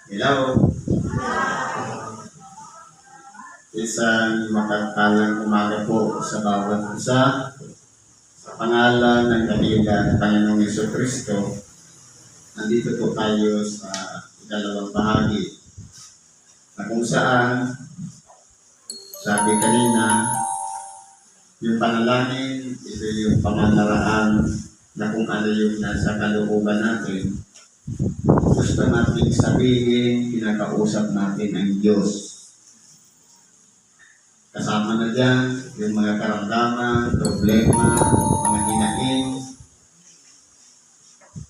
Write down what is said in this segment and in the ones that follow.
Hello. Isang mapagpalang umaga po sa bawat isa. Sa pangalan ng dakilang Panginoong Jesucristo, nandito po tayo sa ikalawang bahagi na kung saan sabi kanina, yung panalangin, ito yung pamamaraan na kung ano yung nasa kalooban natin. Gusto natin sabihin, pinakausap natin ang Diyos. Kasama na dyan yung mga karamdaman, problema, mga hinaing,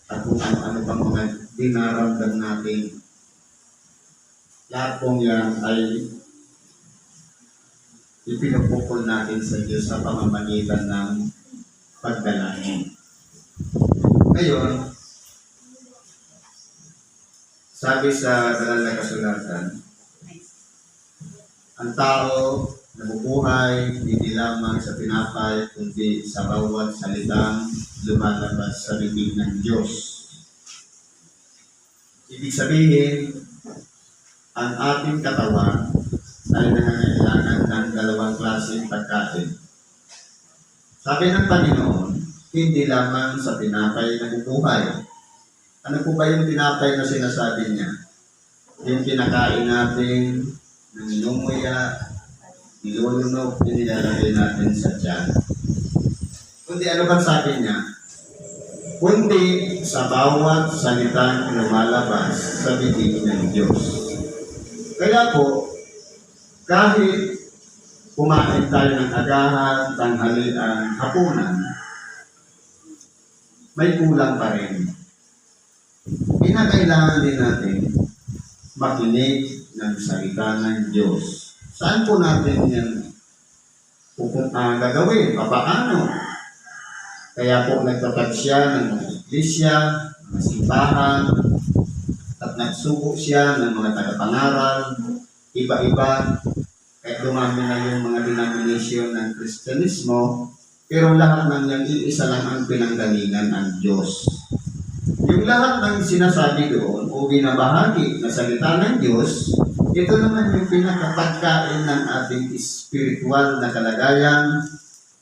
at kung ano-ano pang mga dinaramdam natin. Lahat pong yan ay ipinupukol natin sa Diyos sa pamamagitan ng pagdalangin. Ngayon, sabi sa banal na kasulatan, ang tao nabubuhay hindi lamang sa tinapay, kundi sa bawat salitang lumalabas sa bibig ng Diyos. Ibig sabihin, ang ating katawan ay nangangailangan ng dalawang klaseng pagkain. Sabi ng Panginoon, hindi lamang sa tinapay nabubuhay. Ano po ba yung tinapay na sinasabi niya? Yung kinakain natin, nanginumuya, nilulunok, yung nilalagay natin sa tiyan. Kundi ano bang sabi niya? Kundi sa bawat salitang lumalabas sa bibig ng Diyos. Kaya po, kahit kumain tayo ng agahan, tanghalian, hapunan, may kulang pa rin. Kinakailangan din natin makinig ng salita ng Diyos. Saan po natin yan gagawin? Paano? Kaya po nagtatag siya ng mga iglesia, mga simbahan, at nagsuko siya ng mga tagapangaral, iba-iba. Kaya dumami na yung mga denomination ng Kristyanismo, pero lahat ng yung iisa lang ang pinanggalingan ang Diyos. Yung lahat ng sinasabi doon o binabahagi na salita ng Diyos, ito naman yung pinakapagkain ng ating spiritual na kalagayan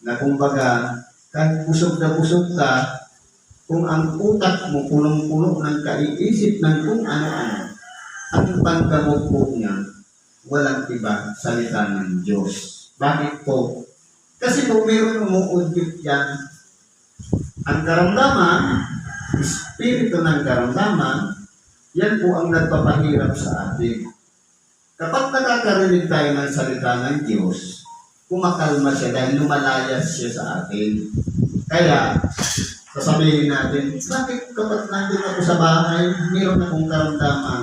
na kumbaga, kahit busog ka, kung ang utak mo punong-puno ng kaiisip ng kung ano-ano, ang panggamot po niya, walang iba salita ng Diyos. Bakit po? Kasi kung mayroon umuudit yan, ang karamdaman, espiritu ng karamdaman, yan po ang nagpapahirap sa atin. Kapag nakakarinig tayo ng salita ng Diyos, kumakalma siya dahil lumalayas siya sa atin. Kaya, sasabihin natin, bakit kapag nandun ako sa bahay, mayroon akong karamdaman?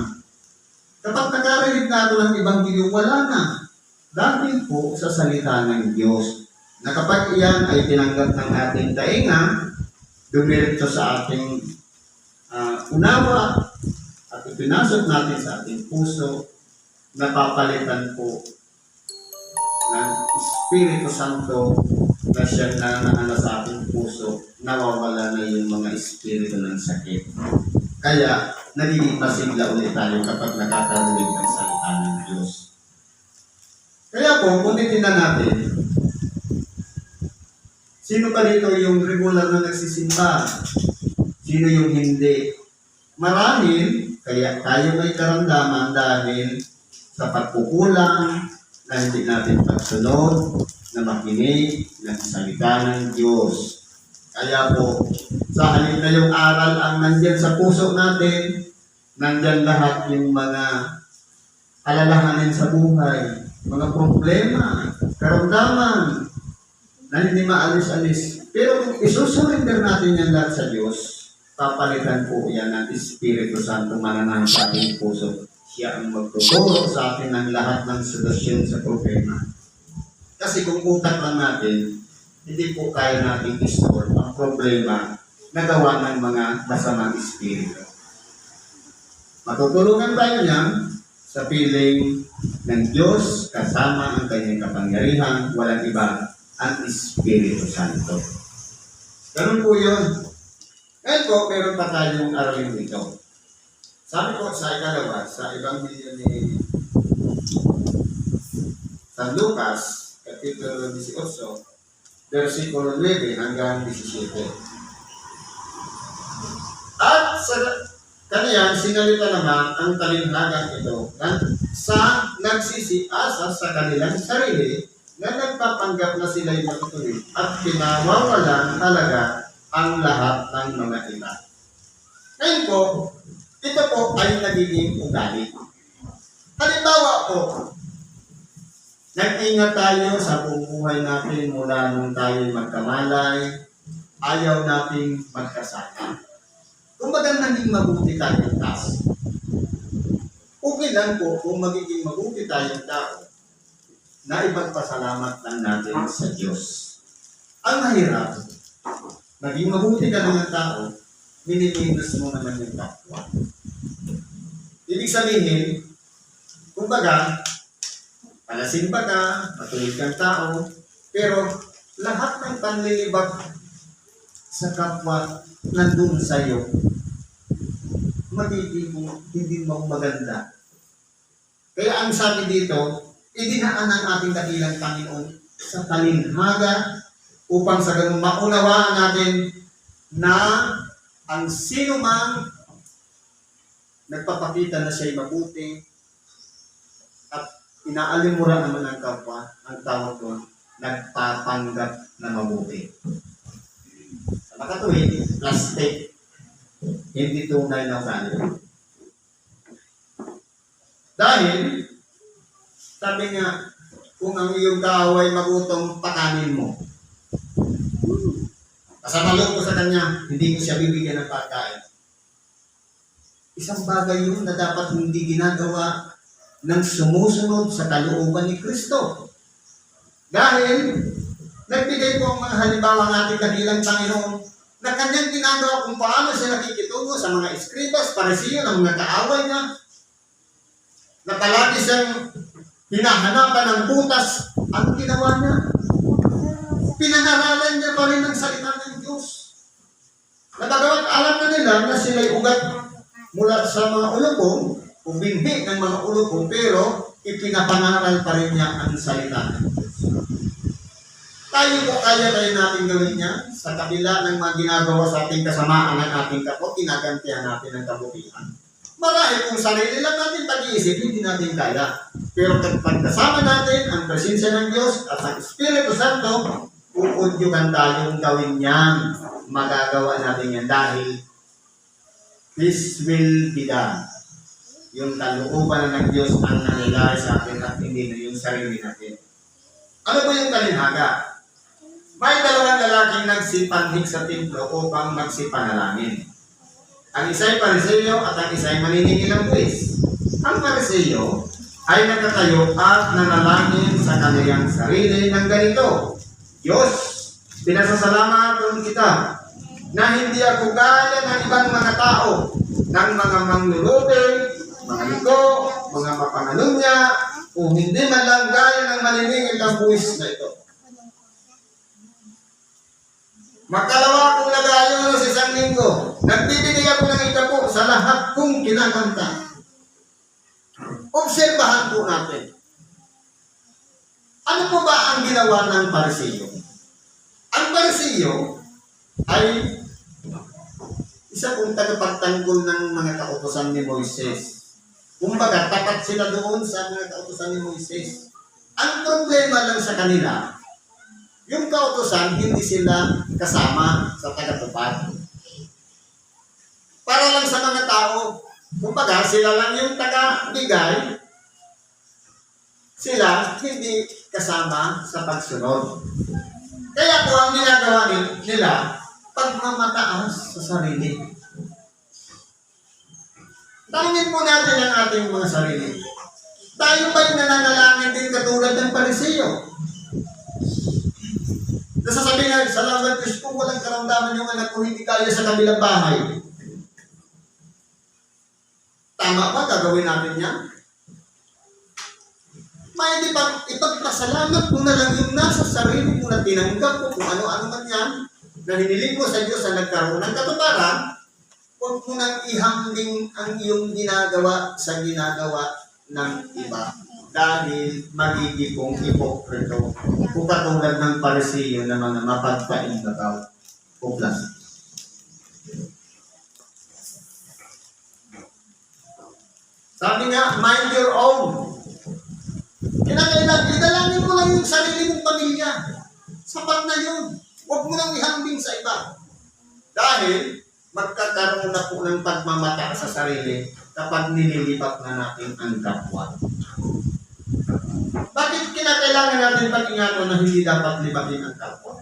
Kapag nakarinig na ako ng Ebanghelyo, wala na. Dahil po sa salita ng Diyos, na kapag iyan ay tinanggap ng ating tainga, dumiretso sa ating unawa at ipinasok natin sa ating puso, napapalitan po ng Espiritu Santo na siya na sa ating puso, nawawala na yung mga espiritu ng sakit. Kaya, nagiging masigla ulit tayo kapag nakakarinig ng salita ng Diyos. Kaya po, kung titignan natin, sino ba dito yung regular na nagsisimba? Sino yung hindi? Marahil, kaya tayo may karamdaman dahil sa pagkukulang na hindi natin pagsunod, na makinig ng salita ng Diyos. Kaya po, sa halip na yung aral ang nandyan sa puso natin, nandyan lahat yung mga alalahanin sa buhay, mga problema, karamdaman, na hindi maalis-alis. Pero kung isusurrender natin yan lahat sa Diyos, papalitan po yan ng Espiritu Santo mananahan sa ating puso. Siya ang magtuturo sa atin ng lahat ng solusyon sa problema. Kasi kung utak lang natin, hindi po kaya natin i-store ang problema na gawa ng mga masamang espiritu. Matutulungan tayo niyan sa piling ng Diyos kasama ang kanyang kapangyarihan, walang iba, ang Espiritu Santo. Ganun po yun. Ngayon po, meron pa tayong aralin dito. Sabi ko sa ikalawa, sa Ebanghelyo ni San Lucas, Kapitulo 18, versikulo 9 hanggang 17. At sa kaniyan, sinalita naman ang talinhagang ito sa nagsisiasa sa kanilang sarili na nagpapanggap na sila'y matutuloy at pinawawalan talaga ang lahat ng mga iba. Ngayon po, ito po ay nagiging ugali. Halimbawa po, nag-ingat tayo sa buong buhay natin mula nung tayo magkamalay, ayaw nating magkasala. Kung bagang naging mabuti tayong tao, okay lang po kung magiging mabuti tayong tao, na ipagpasalamat lang natin sa Diyos. Ang mahirap, maging mabuti ka ng tao, miniminos mo naman yung kapwa. Ibig sabihin, kumbaga, palasimba ka, matuloy kang tao, pero lahat ng panlilibag sa kapwa nandun sa iyo, magiging hindi mo maganda. Kaya ang sabi dito, idinaan ng ating dakilang Panginoon sa talinhaga upang sa ganun maunawaan natin na ang sino man nagpapakita na siya'y mabuti at inaalimura naman ng kapwa, ang tawag doon, nagpapanggap na mabuti. Sa makatuwid, plastic, hindi tunay na ugali. Dahil, sabi nga, kung ang iyong tao ay magutom, pakanin mo. Kasama loob ko sa kanya, hindi ko siya bibigyan ng pagkain. Isang bagay yun na dapat hindi ginagawa ng sumusunod sa kalooban ni Kristo. Dahil, nagbigay po ang mga halimbawa ng ating dakilang Panginoon na kanyang ginagawa kung paano siya nakikitungo sa mga eskribas, parisiyo, ng mga kaaway niya, na palagi siyang hinahanapan ng butas. Ang ginawa niya? Pinangaralan niya pa rin ang salita ng Diyos. Natagawat alam na nila na sila'y ugat mula sa mga ulupong, o binhi ng mga ulupong, pero ipinapangaral pa rin niya ang salita ng Diyos. Tayo po kaya natin gawin niya sa kabila ng mga ginagawa sa ating kasamaan ng ating kapwa, ginagantihan natin ang kabutihan. Marahil kung sarili lang natin pag-iisip, hindi natin kaya. Pero kapag kasama natin ang presensya ng Diyos at ang Espiritu Santo, uudyugan tayong gawin yan. Magagawa natin yan dahil His will be done. Yung kalooban ng Diyos ang nangyayari sa atin at hindi na yung sarili natin. Ano ba yung talinhaga? May dalawang lalaking nagsipanhik sa templo upang magsipanalangin. Ang isa'y pariseyo at ang isa'y maniningil ng buwis. Ang pariseyo ay nakatayo at nanalangin sa kaniyang sarili ng ganito: Diyos, pinasasalamatan kita na hindi ako gaya ng ibang mga tao, ng mga mangluluping, mga liko, mga mapangalunya, o hindi man lang gaya ng maniningil ng buwis na ito. Makalawa kong nagayo sa isang linggo, nagbibigay ako ng itapo sa lahat kong kinakanta. Obserbahan po natin. Ano po ba ang ginawa ng pariseyo? Ang pariseyo ay isa pong tagapagtanggol ng mga kautusan ni Moises. Kumbaga, tapat sila doon sa mga kautusan ni Moises. Ang problema lang sa kanila, yung kautusan, hindi sila kasama sa tagatupad. Para lang sa mga tao, kumbaga, sila lang yung taga-bigay, sila hindi kasama sa pagsunod. Kaya po ang ginagawa nila, pagmamataas sa sarili. Tangin po natin ang ating mga sarili. Tayo ba'y nananalangin din katulad ng pariseyo? Nasasabi nga, salamat Diyos kung walang karamdaman yung anak ko, hindi kaya sa kabilang bahay. Tama ba? Gagawin natin yan? May ipagpasalamat mo na lang yung nasa sarili mo na tinanggap ko kung ano-ano man yan, na hiniling mo sa Diyos na nagkaroon ng katuparan, o huwag mo nang ihambing ang iyong ginagawa sa ginagawa ng iba. Dahil magiging kong hipokrito. Kung katulad ng Parisiyo na mga mapagpaindabaw o plastic. Sabi nga, mind your own. Kinakailangan, idalangin mo lang yung sarili mong pamilya. Sapat na yun. Huwag mo nang ihambing sa iba. Dahil, magkakaroon na po ng pagmamata sa sarili kapag nililipat na natin ang kapwa. Bakit kinakailangan natin pag-ingatan na hindi dapat libatin ang kapwa?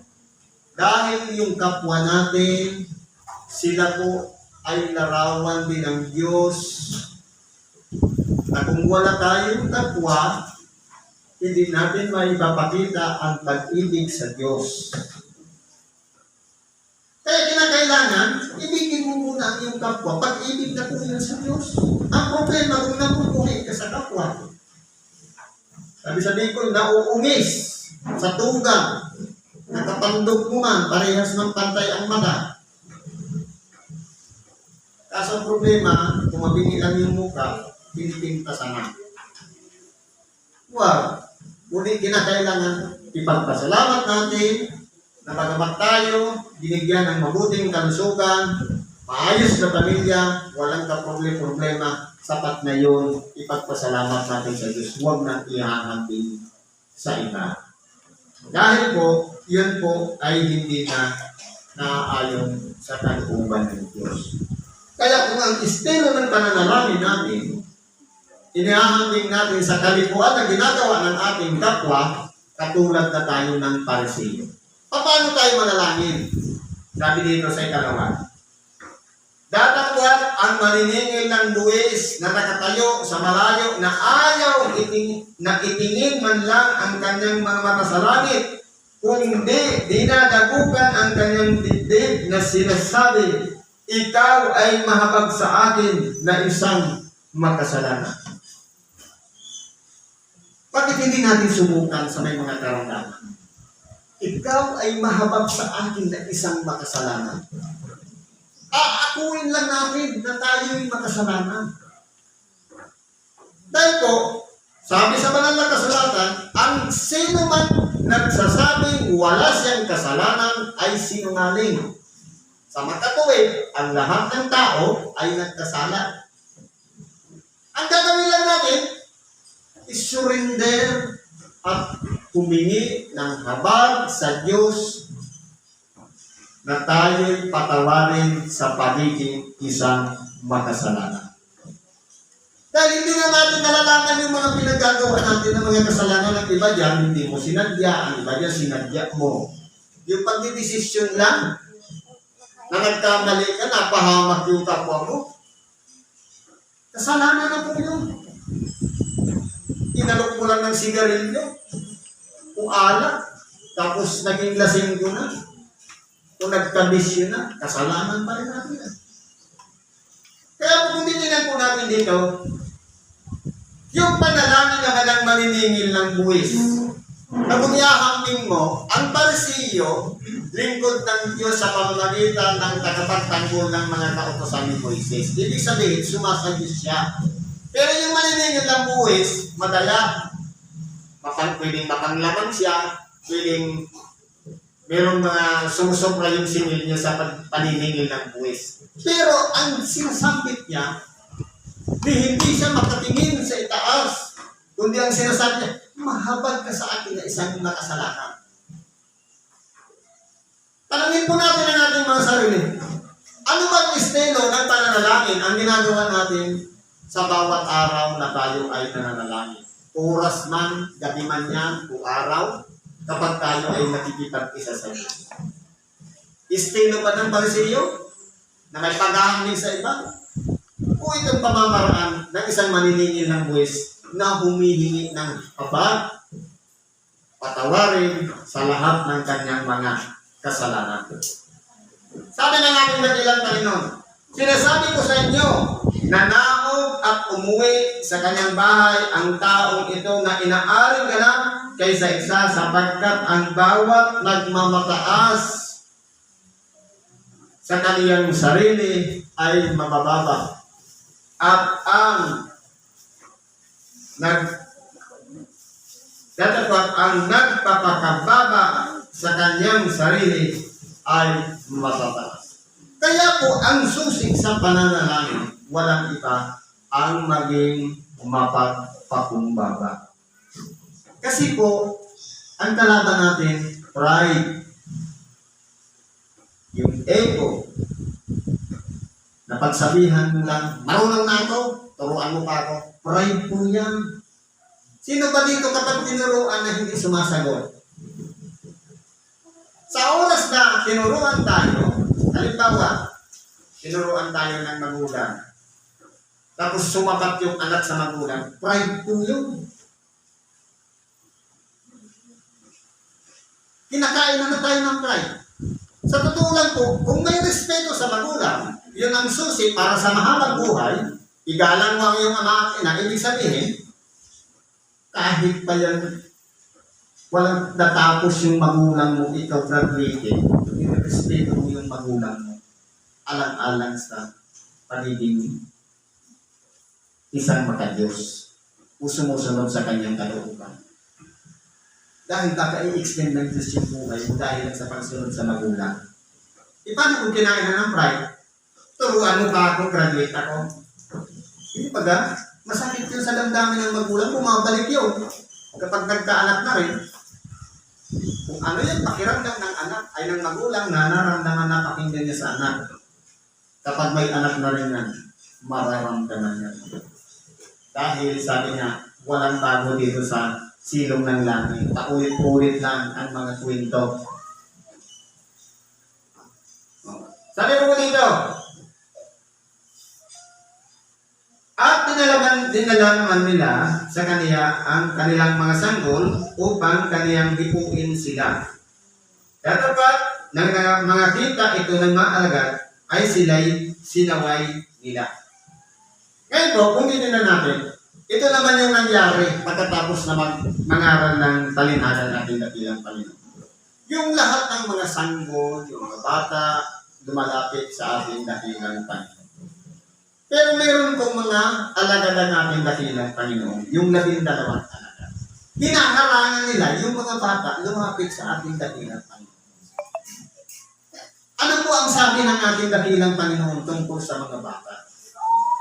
Dahil yung kapwa natin, sila po ay larawan din ng Diyos. Na kung wala tayong kapwa, hindi natin maipapakita ang pag-ibig sa Diyos. Kaya kinakailangan, ibigin mo muna ang iyong kapwa. Pag-ibig na po yan sa Diyos. Ang problema kung napupuhin ka sa kapwa. Sabi ko, nauungis sa tugang. Nakapandog mo man, parehas ng pantay ang mata. Kaso ang problema, kung mabingi lang yung muka, pinipintasan na. Wow! Ngunit kinakailangan ipagpasalamat natin na bagamat tayo, binigyan ng mabuting kalusugan, maayos na pamilya, walang kaproblema, sapat na yun, ipagpasalamat natin sa Diyos. Huwag nang ihahambing sa iba. Dahil po, yun po ay hindi na naaayon sa kalooban ng Diyos. Kaya kung ang estilo ng pananalangin natin, inihahambing natin sa kalikuan na ginagawa ng ating kapwa, katulad na tayo ng Parisiyo. Paano tayo manalangin? Sabi dito sa ikalawa, dadakwat ang maniningil ng buwis na nakatayo sa malayo na ayaw itingin man lang ang kanyang mga mata sa langit, kundi dinadagukan ang kanyang dibdib na sinasabi, ikaw ay mahabag sa akin na isang makasalanan. Bakit hindi natin subukan sa may mga karamdaman? Ikaw ay mahabag sa akin na isang makasalanan. Aakuin lang natin na tayo'y makasalanan. Dahil po, sabi sa banal na kasulatan, ang sino man nagsasabing wala siyang kasalanan ay sinungaling. Sa makatuwid, ang lahat ng tao ay nagkasala. Ang gagawin lang natin, surrender at humingi ng habag sa Diyos na tayo'y patawarin sa pagiging isang makasalanan. Dahil hindi na natin nalalaman yung mga pinagagawa natin ng mga kasalanan ng iba dyan, hindi mo sinadya, ang iba dyan sinadya mo. Yung pagdidesisyon lang, na nagkamali ka, napahamak yung kapwa mo. Kasalanan na po yun. Inalok mo lang ng sigarilyo, o alak, tapos naging lasing ko na, o nagkabisyo na, kasalanan pa rin natin yan. Kaya kung titignan po natin dito, yung panalangin na kanyang maniningil ng buwis, na kung ihahambing mo, ang Parisiyo, lingkod ng Diyos sa pamamagitan ng tagapagtanggol ng mga kautosan ni Moises. Ibig sabihin, sumasagot siya. Pero yung maniningil ng buwis, madala. Pwedeng mapanglaman siya, pwedeng merong mga sumusobra yung singil niya sa paniningil ng buwis. Pero ang sinasambit niya, hindi siya makatingin sa itaas, kundi ang sinasabi niya, mahabag ka sa akin na isang makasalanan. Tanungin po natin ang ating mga sarili. Ano ba ang estilo ng pananalangin ang ginagawa natin sa bawat araw na tayo ay nananalangin? Oras man, gabi man yan, o araw, kapag tayo ay nakikipag-isa sa Diyos. Estilo ba ng Parisiyo na may paghahambing sa iba? O itong pamamaraan ng isang maniningil ng buwis na humihingi ng habag, patawarin sa lahat ng kanyang mga kasalanan. Sabi ng ating dakilang Panginoon, sinasabi ko sa inyo, nanaog at umuwi sa kanyang bahay ang taong ito na inaaring ganap kaysa isa sapagkat ang bawat nagmamataas sa kaniyang sarili ay mabababa. At ang nagpapakababa sa kanyang sarili ay matataas. Kaya po ang susi sa pananalangin, walang iba ang maging mapagpakumbaba. Kasi po, ang kalaban natin, pride. Yung ego. Napagsabihan mo lang, marunong na ako, turuan mo pa ako. Pride po yan. Sino ba dito kapag tinuruan na hindi sumasagot? Sa oras na tinuruan tayo, halimbawa, tinuruan tayo ng magulang, tapos sumabat yung anak sa magulang, pride po yun. Kinakain na tayo ng pride. Sa totoo lang po, kung may respeto sa magulang, yun ang susi para sa mahabang buhay, igalang mo ang iyong ama at ina, ibig sabihin, kahit pa yan, walang natapos yung magulang mo, ikaw graduated, respeto mo yung magulang mo, alang-alang sa pagiging isang makadiyos, sumusunod sa kanyang kalooban. Dahil baka i-extend ng Diyos yung buhay mo dahil sa pagsunod sa magulang. Paano kung kinain na ng pride? Turuan mo pa ako, graduate ako. Hindi pa ga? Masakit yun sa damdamin ng magulang, bumabalik yun. Kapag nagkaanak na rin, kung ano yung pakiramdam ng anak ay ng magulang na nararamdaman na pakinggan niya sa anak. Kapag may anak na rin yan, mararamdaman niya. Dahil sabi niya, walang bago dito sa silong ng langit. Paulit-ulit lang ang mga kwento. Sabi mo dito, at dinalaman nila sa kaniya ang kanilang mga sanggol upang kaniyang dipuin sila. Dapat ng mga kita ito ng mga alagad ay sila'y sinaway nila. Ngayon po, kung titignan natin, ito naman yung nangyari pagkatapos na mangaral ng talinhaga ng ating dakilang Panginoon. Yung lahat ng mga sanggol, yung mga bata, lumalapit sa ating dakilang Panginoon. Pero meron pong mga alagad ng ating dakilang Panginoon, yung 12 alagad. Hinaharangan nila yung mga bata lumapit sa ating dakilang Panginoon. Ano po ang sabi ng ating dakilang Panginoon tungkol sa mga bata?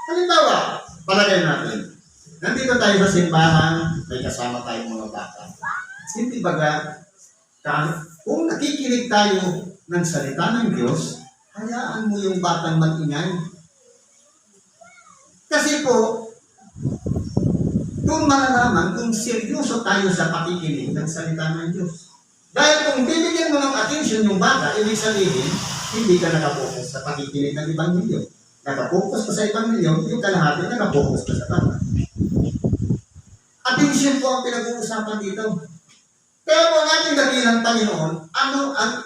Halimbawa, palagay natin, nandito tayo sa simbahan, may kasama tayong mga bata. Hindi baga, kung nakikinig tayo ng salita ng Diyos, hayaan mo yung batang mag-ingay. Kasi po, doon malalaman kung seryoso tayo sa pakikinig ng salita ng Diyos. Dahil kung bibigyan mo ng atensyon yung bata, ibig sabihin, hindi ka nakapokus sa pakikinig ng Ebanghelyo. Nakapokus ka sa Ebanghelyo, yung kalahati nakapokus ka sa bata. Atensyon po ang pinag-uusapan dito. Kaya po ang ating dakilang Panginoon, ano ang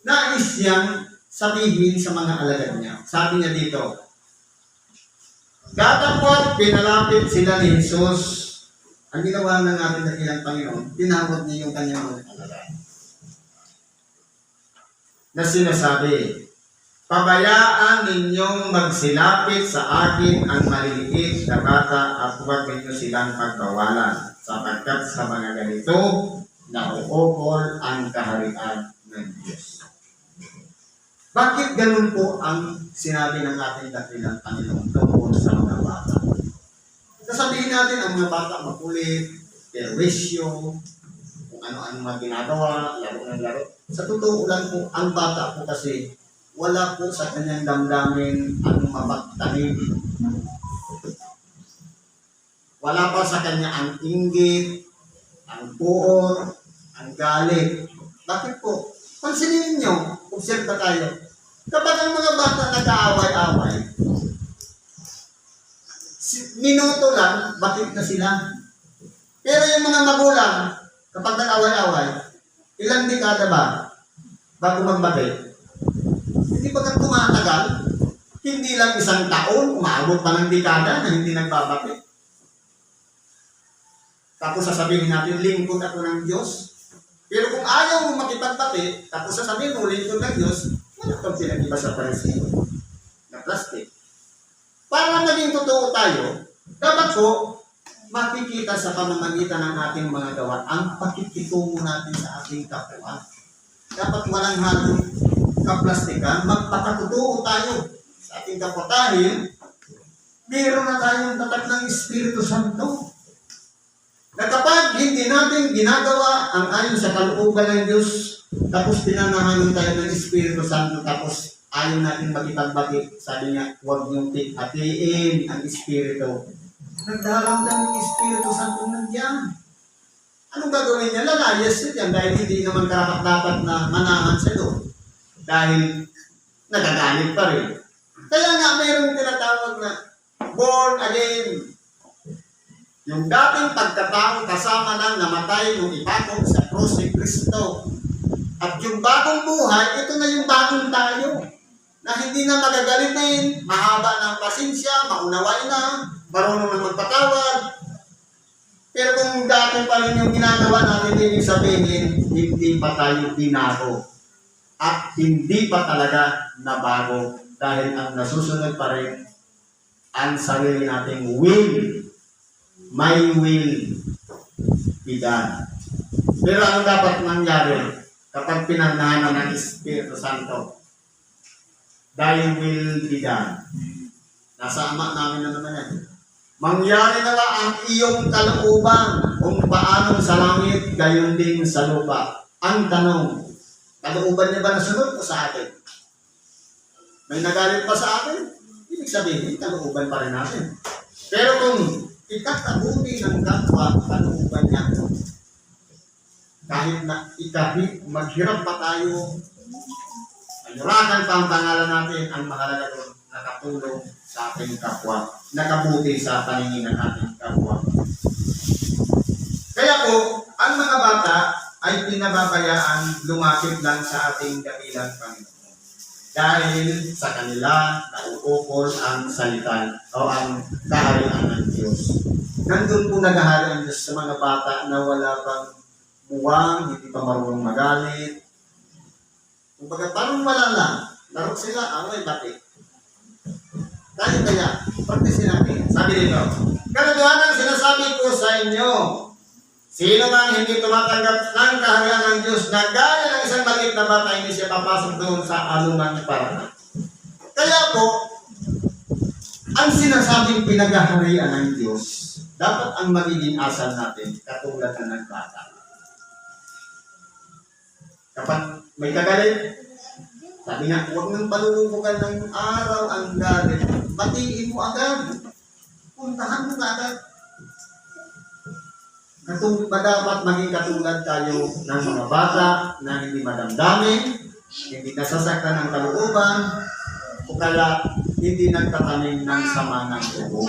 nais niyang sabihin sa mga alagad niya? Sabi niya dito, datapot pinalapit sila ni Jesus. Ang ginawa ng ating dakilang Panginoon, tinawag niya yung kanyang mga alagad. Na sinasabi, pabayaan ninyong magsilapit sa akin ang maliliit na bata at huwag ninyo silang pagbawalan sapagkat sa mga ganito nauukol ang kaharian ng Diyos. Bakit ganun po ang sinabi ng ating dakilang Panginoon tungkol sa mga bata? Sasabihin natin ang mga bata makulit, perwisyo, kung ano-ano mga ginagawa, laro ng laro. Sa totoo lang po, ang bata po kasi wala po sa kanyang damdamin ang mapagtanim. Wala pa sa kanya ang inggit, ang puot, ang galit. Bakit po? Pansinin ninyo, observa tayo. Kapag ang mga bata nag-aaway-aaway, minuto lang, bakit na sila? Pero yung mga magulang, kapag nag-aaway-aaway, ilang dekada ba bago magbati? Hindi ba kang tumatagal? Hindi lang isang taon, umabot pa ng dekada na hindi nagbabati. Tapos sasabihin natin, lingkod ako ng Diyos. Pero kung ayaw mo makipagbati, tapos sasabihin mo, lingkod ng Diyos, Ano pag pinag-iba sa parisino na plastic? Para maging totoo tayo, dapat po makikita sa pamamagitan ng ating mga gawa ang pakikitungo natin sa ating kapwa. Dapat walang halong kaplastikan, magpakatotoo tayo sa ating kapwa dahil meron na tayong tatak ng Espiritu Santo. Na kapag hindi natin ginagawa ang ayon sa kalooban ng Diyos, tapos pinanahanan tayo ng Espiritu Santo, tapos ayaw natin makipagbati, sabi niya, huwag niyong hatiin ang Espiritu. Nagdaramdam yung Espiritu Santo nandiyan. Anong gagawin niya? Lalayas siya dahil hindi naman karapat-dapat na manahan siya doon. Dahil nagagalit pa rin. Kaya nga mayroong tinatawag na born again. Yung dating pagkatao kasama ng namatay nung ipako sa krus ni Kristo. At yung bagong buhay, ito na yung bagong tayo. Na hindi na magagalitin, mahaba ng pasensya, maunawain na, marunong na magpatawad. Pero kung dati pa rin yung ginagawa natin, ibig sabihin, hindi pa tayo binago. At hindi pa talaga nabago. Dahil ang nasusunod pa rin, ang sarili nating will. My will be done. Pero ano dapat mangyari kapag pinagnahanan ng Espiritu Santo? Thy will be done. Nasa Ama namin na naman yan. Mangyari na ang iyong kalooban kung paanong sa langit, gayon din sa lupa. Ang tanong, kalooban niya ba nasunod o sa atin? May nagalit pa sa atin? Ibig sabihin, kalooban pa rin natin. Pero kung ikatabuti ng kapwa, kalooban niya. Kahit na maghirap pa tayo, ayurakan pa ang pangalan natin, ang mahalaga doon, nakatulong sa ating kapwa, nakabuti sa paningin ng ating kapwa. Kaya po, ang mga bata ay pinababayaan lumapit lang sa ating dakilang Panginoon. Dahil sa kanila, nauukol ang salita o ang kaharian ng Diyos. Nandun po naghahari ang Diyos sa mga bata na wala pang muwang, hindi pa marunong magalit. Kumbaga, parang wala lang. Laro sila, away, bati. Kaya, practice natin. Sabi dito, katotohanan sinasabi ko sa inyo, sino mang hindi tumatanggap ng kaharian ng Diyos na gaya ng isang maliit na bata, hindi siya papasok doon sa anumang paraan. Kaya po, ang sinasabing pinaghaharian ng Diyos, dapat ang magiging asal natin, katulad na ng bata. Kapag may kagalit, sabi nga, huwag nang palulubugan ng araw ang galit. Batiin mo agad. Puntahan mo agad. Ba dapat maging katulad tayo ng mga bata na hindi madamdamin, hindi nasasaktan ng kalooban, o kaya hindi nagtatanim ng sama ng ubo.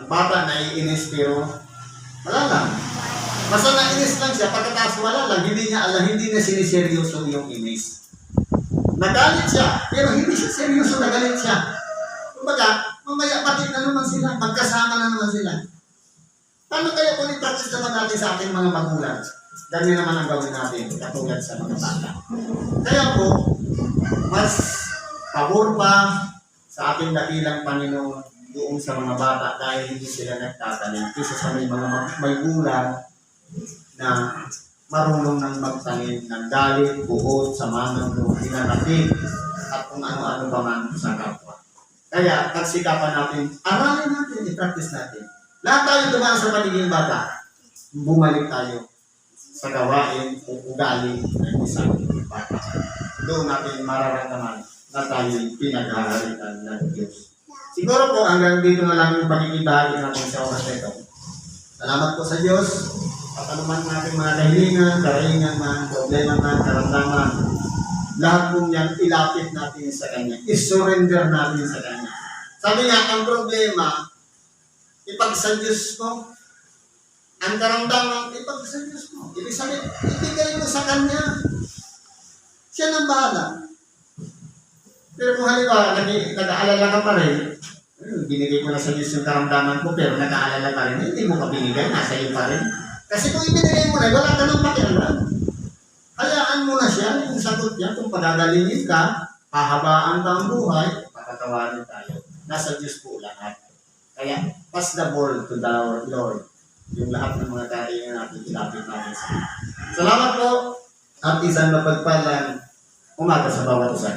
Ang bata naiinis pero wala lang. Basta nainis lang siya, pagkatapos wala lang, hindi niya alam, hindi na siniseryoso yung inis. Nagalit siya, pero hindi siya seryoso, nagalit siya. Kumbaga, mamaya pati na naman sila, magkasama na naman sila. Paano kaya kung i-practice naman natin sa ating mga magulang? Dami naman ang gawin natin, katulad sa mga bata. Kaya po, mas pabor pa sa ating dakilang Panginoon doon sa mga bata dahil hindi sila nagtatanim. Kisa sa may mga magulang na marunong nang magtanim ng galit, buhod, sama ng loob, hinanapin, at kung ano-ano pa man sa kapwa. Kaya, pagsikapan natin, aralin natin, i-practice natin. Lahat tayo dumaan sa paniging bata, bumalik tayo sa gawain o ugali ng isang bata. Doon natin mararamdaman na tayo'y pinaghaharian ng Diyos. Siguro po hanggang dito na lang yung pagkikibahagi natin sa oras na ito. Salamat po sa Diyos. At anuman natin mga kahilingan, karaingan man, problema man, karamdaman, lahat po niyan ilapit natin sa Kanya. I-surrender natin sa Kanya. Sabi nga, ang problema, ipagsa Diyos mo. Ang karamdaman, ipagsa Diyos mo. Ibig sabihin, ibigay mo sa Kanya. Siya nang bahala. Pero kung halimbawa, nag-aalala ka pa rin, binigay ko na sa Diyos yung karamdaman ko, pero nag-aalala pa rin, hindi mo pa binigay, nasa iyo pa rin. Kasi kung ibinigay mo na, wala ka nang pakialam. Hayaan mo na siya, yung sagot yan. Kung pagagalingin ka, hahabaan ka ang buhay, pakatawarin tayo. Nasa Diyos po lahat. Kaya, pass the ball to the Lord. Yung lahat ng mga kaingan natin, ilapit natin sa Salamat po at isang mapagpalang umaga sa bawat isa.